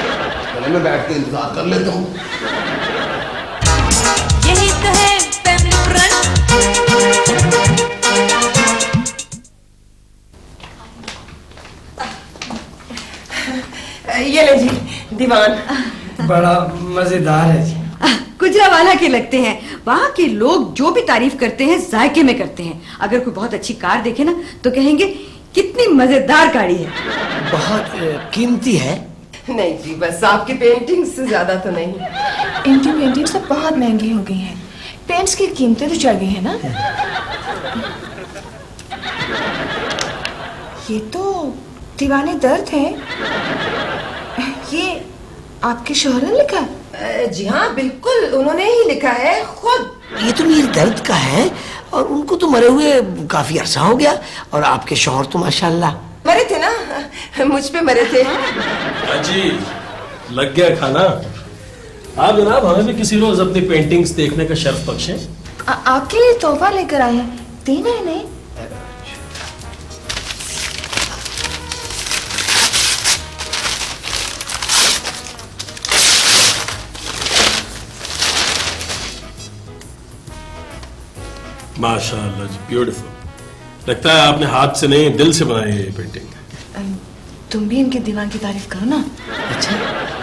पहले मैं बैठ के इंतजार कर लेता हूँ। यही तो है फैमिली फ्रंट। ये ले जी दीवान। बड़ा मजेदार है जी। गुजरावाला के लगते हैं। वहाँ के लोग जो भी तारीफ करते हैं जायके में करते हैं। अगर कोई बहुत अच्छी कार देखे ना तो कहेंगे कितनी मजेदार गाड़ी है। बहुत कीमती है। नहीं जी, बस आपकी पेंटिंग से ज्यादा तो नहीं। इनकी पेंटिंग्स तो बहुत महंगी हो गई हैं। पेंट्स की कीमतें तो चढ़ गई है ना। ये तो दीवाने दर्द है। ये आपके शोहर ने लिखा है? जी हाँ, बिल्कुल, उन्होंने ही लिखा है खुद। ये तो मीर दर्द का है, और उनको तो मरे हुए काफी अरसा हो गया, और आपके शौहर तो माशाल्लाह मरे थे ना, मुझ पे मरे थे। जी, लग गया खाना। आप जनाब हमें भी किसी रोज अपनी पेंटिंग्स देखने का शर्फ बख्शें। आपके लिए तोहफा लेकर आए हैं, देना है नहीं? माशाल्लाह जी, ब्यूटीफुल। लगता है आपने हाथ से नहीं दिल से बनाई है ये पेंटिंग। तुम भी इनके दीवान की तारीफ करो ना। अच्छा,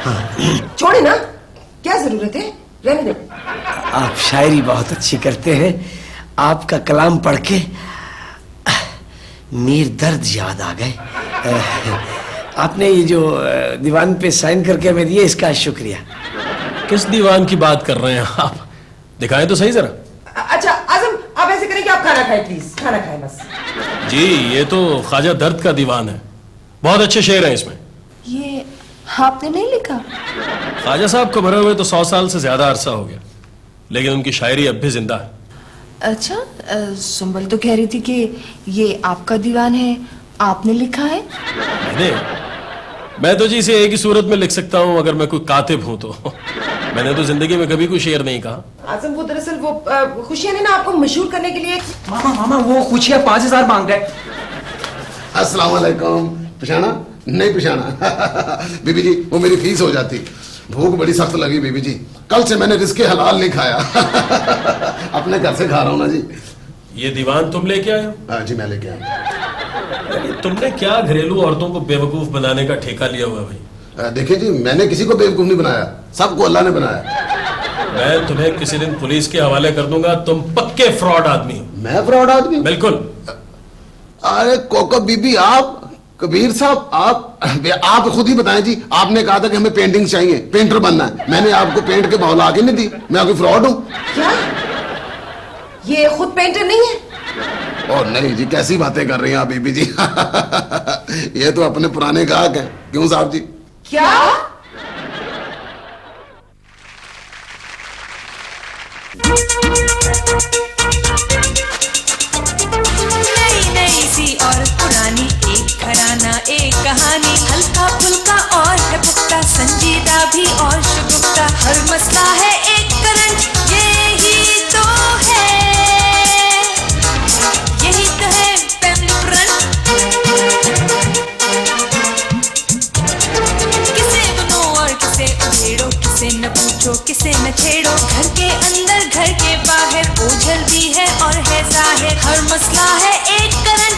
हाँ। छोड़े ना, क्या जरूरत है, रहने दो। आप शायरी बहुत अच्छी करते हैं। आपका कलाम पढ़ के मीर दर्द याद आ गए। आपने ये जो दीवान पे साइन करके हमें दिए, इसका शुक्रिया। किस दीवान की बात कर रहे हैं आप? दिखाएं तो सही जरा। अच्छा आजम, आप ऐसे करें कि आप खाना खाएं, प्लीज खाना खाएं बस। जी, ये तो ख्वाजा दर्द का दीवान है, बहुत अच्छे शेर हैं इसमें। ये आपने नहीं लिखा? ख्वाजा साहब को मरे हुए तो 100 साल से ज्यादा अरसा हो गया, लेकिन उनकी शायरी अब भी जिंदा है। अच्छा, सुंबल तो कह रही थी कि ये आपका दीवान है, आपने लिखा है। मैं तो जी इसे एक ही सूरत में लिख सकता हूँ, अगर मैं कोई कातिब हूं तो। मैंने तो जिंदगी में कभी कोई शेर नहीं कहा। आजम, वो दरअसल वो खुशियां ने ना आपको मशहूर करने के लिए। मामा वो खुशियां 5000 मांग रहा है। अस्सलाम वालेकुम। पिशाना नहीं पिशाना बीबी जी, वो मेरी फीस हो जाती। भूख बड़ी सख्त लगी बीबी जी, कल से मैंने रिस्के हलाल नहीं खाया। अपने घर से खा रहा हूँ ना जी। ये दीवान तुम लेके आए हो? हाँ जी, मैं लेके आया। तुमने क्या घरेलू औरतों को बेवकूफ बनाने का ठेका लिया हुआ भाई? देखिए जी, मैंने किसी को बेवकूफ नहीं बनाया, सबको अल्लाह ने बनाया। मैं तुम्हें किसी दिन पुलिस के हवाले कर दूंगा, तुम पक्के फ्रॉड आदमी हो। मैं फ्रॉड आदमी? बिल्कुल। अरे कोको बीबी, आप कबीर साहब, आप खुद ही बताएं जी। आपने कहा था कि हमें पेंटिंग चाहिए, पेंटर बनना है। मैंने आपको पेंट के भाव ला के नहीं दी, मैं कोई फ्रॉड हूँ क्या? ये खुद पेंटर नहीं है? और नहीं जी, कैसी बातें कर रही हैं आप बीबी जी। ये तो अपने पुराने गाहक हैं। क्यों साहब जी? क्या? नई नई सी और पुरानी, एक घराना एक कहानी, हल्का फुल्का और है पुख्ता, संजीदा भी और शुगुफ्ता, हर मसला है एक करंट, यही तो है फैमिली फ्रंट। किसे बुनो और किसे उधेड़ो, किसे न पूछो किसे न छेड़ो, घर के अंदर घर के बाहर, ओझल भी है और है जाहिर, हर मसला है एक करंट,